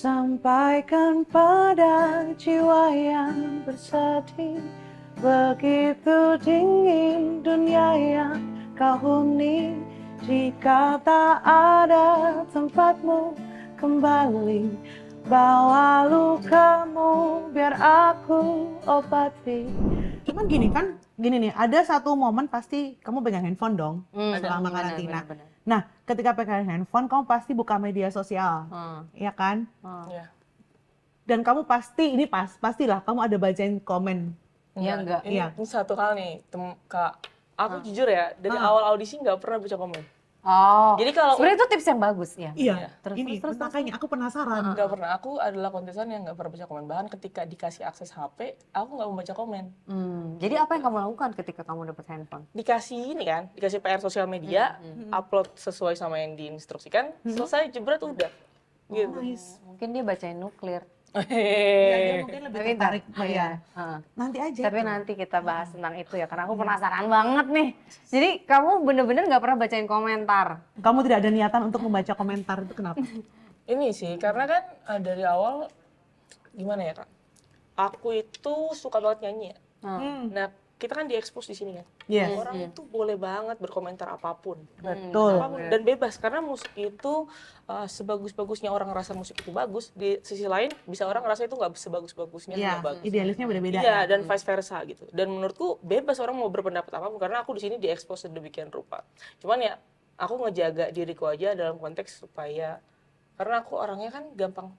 sampaikan pada jiwa yang bersedih. Begitu dingin dunia yang kau huni, jika tak ada tempatmu kembali. Bawa lukamu biar aku obati. Cuman gini kan, gini nih, ada satu momen pasti kamu pegang handphone dong selama karantina. Nah, ketika pegang handphone, kamu pasti buka media sosial, ya kan? Iya. Dan kamu pasti, ini pastilah kamu ada bacain komen. Iya enggak? Ini satu hal nih, Kak. Aku jujur ya, dari awal audisi nggak pernah baca komen. Oh, jadi kalau sebenarnya itu tips yang bagus ya. Iya, terus makanya aku penasaran. Nggak pernah, aku adalah kontesan yang nggak pernah baca komen. Bahkan ketika dikasih akses HP, aku nggak membaca komen. Jadi apa yang kamu lakukan ketika kamu dapat handphone? Dikasih ini kan, dikasih PR sosial media, upload sesuai sama yang diinstruksikan, selesai jebret udah. Gitu. Mungkin dia bacain nuklir. Ya, mungkin lebih tertarik. Iya. Nanti aja. Tapi nanti kita bahas tentang itu ya, karena aku penasaran banget nih. Jadi kamu bener-bener nggak pernah bacain komentar? Kamu tidak ada niatan untuk membaca komentar, itu kenapa? Ini sih, karena kan dari awal, gimana ya Kak? Aku itu suka banget nyanyi ya. Nah, kita kan diekspos di sini kan. Yes. Orang itu boleh banget berkomentar apapun. Betul. Apapun. Dan bebas, karena musik itu sebagus-bagusnya orang ngerasa musik itu bagus, di sisi lain bisa orang ngerasa itu nggak sebagus-bagusnya, Iya, nggak bagus. idealisnya beda-beda. Iya, dan vice versa gitu. Dan menurutku bebas orang mau berpendapat apapun, karena aku di sini diekspos sedemikian rupa. Cuman ya, aku ngejaga diriku aja dalam konteks supaya, karena aku orangnya kan gampang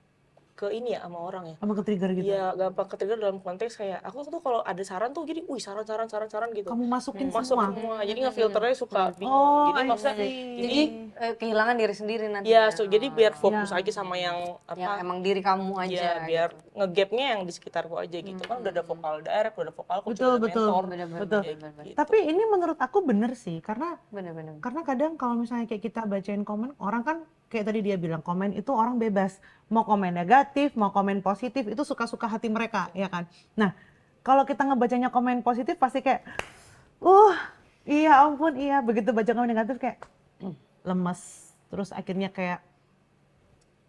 ke ini ya sama orang ya. Sama ke-trigger gitu. Iya, gampang ke-trigger dalam konteks kayak aku tuh kalau ada saran tuh jadi saran gitu. Kamu masukin Masuk semua. Jadi ngefilternya suka bingung. Oh, Jadi maksudnya Jadi kehilangan diri sendiri nanti. ya, jadi biar fokus aja sama yang apa? Yang emang diri kamu aja. Ya, biar ngegapnya yang di sekitarku aja gitu. Kan udah ada vokal direct, udah ada vokal coach, Betul, udah ada betul. mentor. Betul. Gitu. Tapi ini menurut aku bener sih, karena Bener-bener. kadang kalau misalnya kayak kita bacain komen, orang kan kayak tadi dia bilang, komen itu orang bebas. Mau komen negatif, mau komen positif, itu suka-suka hati mereka, ya kan? Nah, kalau kita ngebacanya komen positif pasti kayak, iya ampun, iya. Begitu baca komen negatif kayak lemes. Terus akhirnya kayak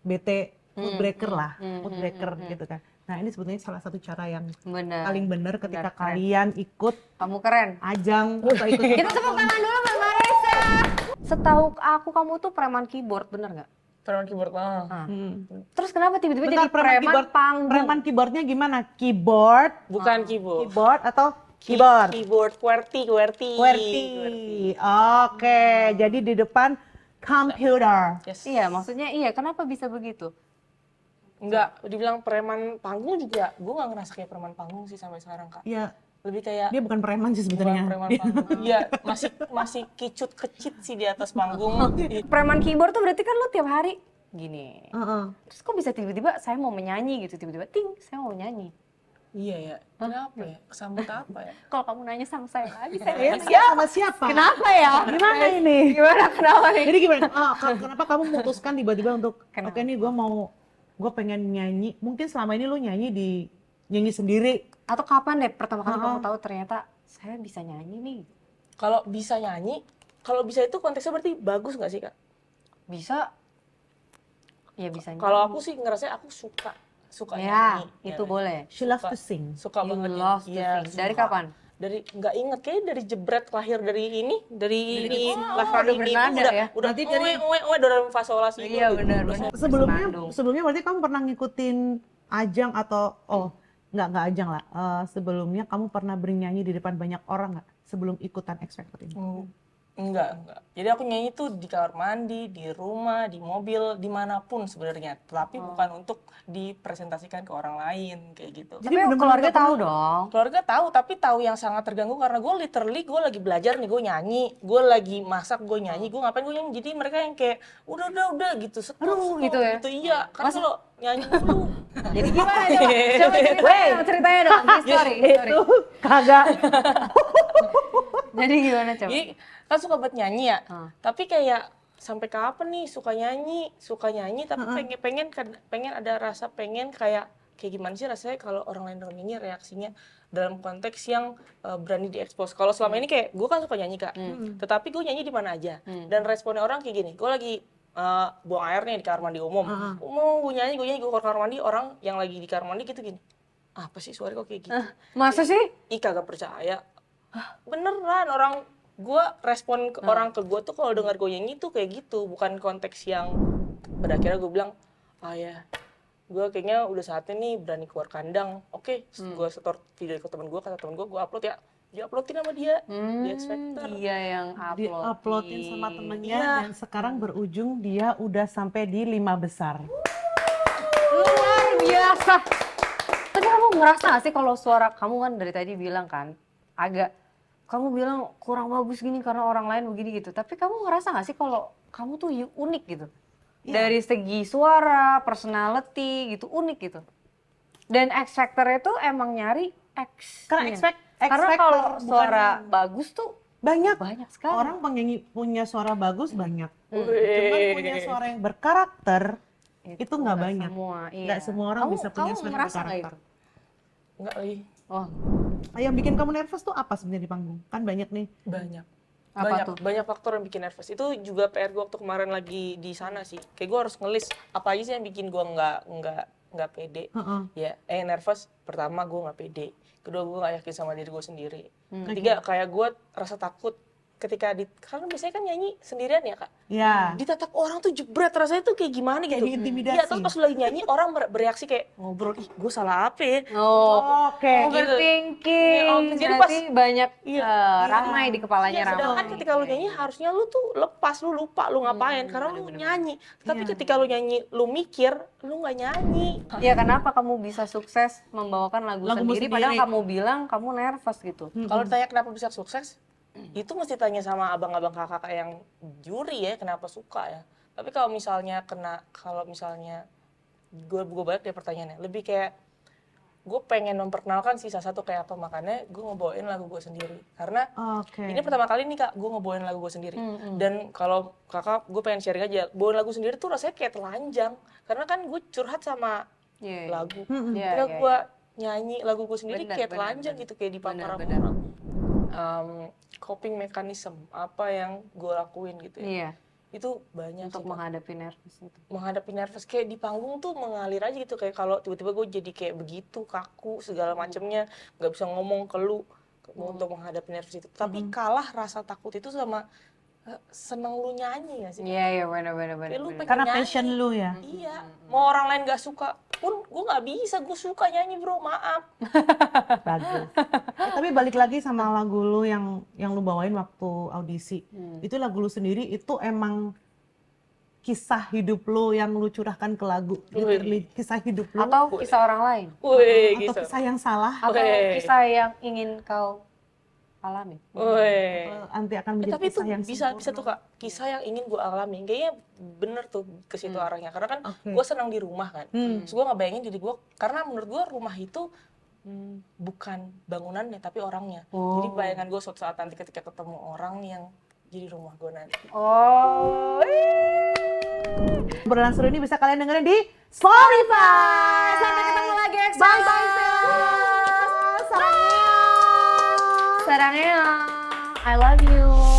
bete, mood breaker lah, mood breaker gitu kan. Nah, ini sebetulnya salah satu cara yang paling benar ketika kalian ikut Kamu keren. ajang atau ikut Kita tepuk tangan dulu Mbak Marisa. Setahu aku kamu tuh preman keyboard, bener nggak? Preman keyboard Terus kenapa tiba-tiba Bentar, jadi preman panggung? Preman keyboardnya gimana? Keyboard? Bukan keyboard. Keyboard atau keyboard? Keyboard, QWERTY. Oke, jadi di depan komputer. Yes. Iya, maksudnya iya. Kenapa bisa begitu? Enggak, dibilang preman panggung juga, gue nggak ngerasa kayak preman panggung sih sampai sekarang Kak. Iya, Lebih kayak dia bukan preman sih bukan sebetulnya. preman panggung. Iya, masih kicut kecit sih di atas panggung. Preman keyboard tuh berarti kan lu tiap hari gini. Heeh. Terus kok bisa tiba-tiba saya mau menyanyi gitu, tiba-tiba ting, saya mau menyanyi. Iya ya, kenapa ya? Kesambut apa ya? Kalau kamu nanya sama saya lagi, saya Sama siapa? kenapa ya? Gimana ini? Gimana kenapa nih? Jadi gimana? Kenapa kamu memutuskan tiba-tiba untuk oke nih gue pengen nyanyi. Mungkin selama ini lu nyanyi sendiri. Atau kapan deh pertama kali kamu tahu ternyata saya bisa nyanyi nih? Kalau bisa nyanyi, kalau bisa itu konteksnya berarti bagus nggak sih Kak? Bisa. Ya bisa nyanyi. Kalau aku sih ngerasa aku suka ya, nyanyi. itu boleh. She loves to sing. Suka You banget. love to Iya, sing. Dari suka. kapan? Dari nggak inget kayaknya dari jebret lahir dari ini live udah ini bernada ya? udah Berarti dari dari fasola sih. Iya benar. Sebelumnya berarti kamu pernah ngikutin ajang atau nggak ajang lah. Sebelumnya kamu pernah bernyanyi di depan banyak orang nggak sebelum ikutan X Factor ini? Enggak. Jadi aku nyanyi tuh di kamar mandi, di rumah, di mobil, dimanapun sebenarnya. Tapi bukan untuk dipresentasikan ke orang lain kayak gitu. Tapi keluarga tahu dong. Keluarga tahu, tapi tahu yang sangat terganggu karena gue gue lagi belajar nih, gue nyanyi, gue lagi masak, gue nyanyi, gue ngapain gue nyanyi. Jadi mereka yang kayak udah gitu, stop, gitu ya? Gitu, iya, kan kalau nyanyi dulu. Jadi gimana coba? Coba ceritanya dong, history. Itu kagak. Jadi gimana coba? Jadi kan suka banget nyanyi ya, tapi kayak sampai kapan nih suka nyanyi tapi pengen ada rasa pengen kayak gimana sih rasanya kalau orang lain nyanyi reaksinya dalam konteks yang berani diekspos. Kalau selama ini kayak gue kan suka nyanyi Kak, tetapi gue nyanyi di mana aja dan responnya orang kayak gini, gue lagi buang air nih di kamar mandi umum. Mau gue nyanyi gue ke kamar mandi, orang yang lagi di kamar mandi gitu gini. Apa sih suara kok kayak gitu? Masa sih? Ih kagak percaya. Beneran orang gue respon ke orang ke gue tuh kalau dengar gue nyanyi tuh kayak gitu, bukan konteks yang pada akhirnya gue bilang, ya gue kayaknya udah saatnya nih berani keluar kandang. Oke, gue setor video ke temen gue, kata temen gue upload ya. Dia-uploadin sama dia, di X Factor. Dia yang Di-uploadin sama temennya Iya. dan sekarang berujung dia udah sampai di 5 besar. Luar biasa. Tapi kamu ngerasa gak sih kalau suara kamu kan dari tadi bilang kan kamu bilang kurang bagus gini karena orang lain begini gitu. Tapi kamu ngerasa gak sih kalau kamu tuh unik gitu? Dari segi suara, personality gitu, unik gitu. Dan X Factor itu emang nyari X. Karena kalau suara bagus tuh banyak sekali. orang penyanyi punya suara bagus banyak. Cuman Wih. punya suara yang berkarakter itu nggak banyak. Semua, iya. Nggak semua orang bisa punya kamu suara ngerasa nggak berkarakter. itu? Enggak lagi. Oh, Yang bikin kamu nervous tuh apa sebenarnya di panggung? Kan banyak nih. Banyak. Apa tuh? Banyak faktor yang bikin nervous. Itu juga PR gue waktu kemarin lagi di sana sih. Kayak gue harus ngelis apa aja sih yang bikin gue nggak pede. Ya, nervous. Pertama gue nggak pede. Kedua gue nggak yakin sama diri gue sendiri. Ketiga kayak gue rasa takut ketika karena biasanya kan nyanyi sendirian ya kak. Ya. Ditatap orang tuh jebret, rasanya tuh kayak gimana gitu. Kayak diintimidasi. Iya, terus pas lagi nyanyi orang bereaksi kayak ngobrol, ih gue salah apa ya? Oke. overthinking. Jadi Berarti banyak Iya. ramai di kepalanya Iya, ramai. sedangkan ketika lu nyanyi harusnya lu tuh lepas, lu lupa lu ngapain karena lu nyanyi. Tapi ketika lu nyanyi, lu mikir, lu nggak nyanyi. Ya kenapa kamu bisa sukses membawakan lagu Lagumu sendiri, sendiri. padahal kamu bilang kamu nervous gitu. Kalau ditanya kenapa bisa sukses, itu mesti tanya sama abang-abang kakak yang juri ya, kenapa suka ya. Tapi kalau misalnya gue balik deh pertanyaannya, lebih kayak gue pengen memperkenalkan sih salah satu kayak apa, makanya gue ngebawain lagu gue sendiri. Karena ini pertama kali nih kak, gue ngebawain lagu gue sendiri. Dan kalau kakak, gue pengen sharing aja, bawain lagu sendiri tuh rasanya kayak telanjang. Karena kan gue curhat sama lagu. Ketika gue nyanyi lagu gue sendiri kayak telanjang gitu, kayak di papar orang. Coping mechanism apa yang gue lakuin gitu ya. Iya. Itu banyak Untuk sih, menghadapi nervous itu. menghadapi nervous kayak di panggung tuh mengalir aja gitu, kayak kalau tiba-tiba gue jadi kayak begitu kaku segala macemnya, nggak bisa ngomong ke lu untuk menghadapi nervous itu. Tapi kalah rasa takut itu sama seneng lu nyanyi gak sih? Iya, benar. Kayak lu pengen Karena nyanyi. passion lu ya. Iya, mau orang lain gak suka pun gue nggak bisa, gue suka nyanyi bro, maaf. Bagus. Tapi balik lagi sama lagu lu yang lu bawain waktu audisi. Itu lagu lu sendiri itu emang kisah hidup lu yang lu curahkan ke lagu. Literally kisah hidup lu. Atau kisah orang lain. Wih, Atau gitu. kisah yang salah. Atau Oke. kisah yang ingin kau alami. Wih. Nanti akan menjadi Tapi itu kisah yang bisa sempurna. tuh kak, kisah yang ingin gue alami. Kayaknya bener tuh ke situ arahnya. Karena kan Oke. gue senang di rumah kan. Terus gue ngebayangin diri gue, karena menurut gue rumah itu bukan bangunannya tapi orangnya. Jadi bayangan gue suatu saat nanti ketika ketemu orang yang jadi rumah gue nanti. Oh. Obrolan seru ini bisa kalian dengerin di Spotify. Sampai ketemu lagi. Bye bye. Sarangnya. Sarangnya. I love you.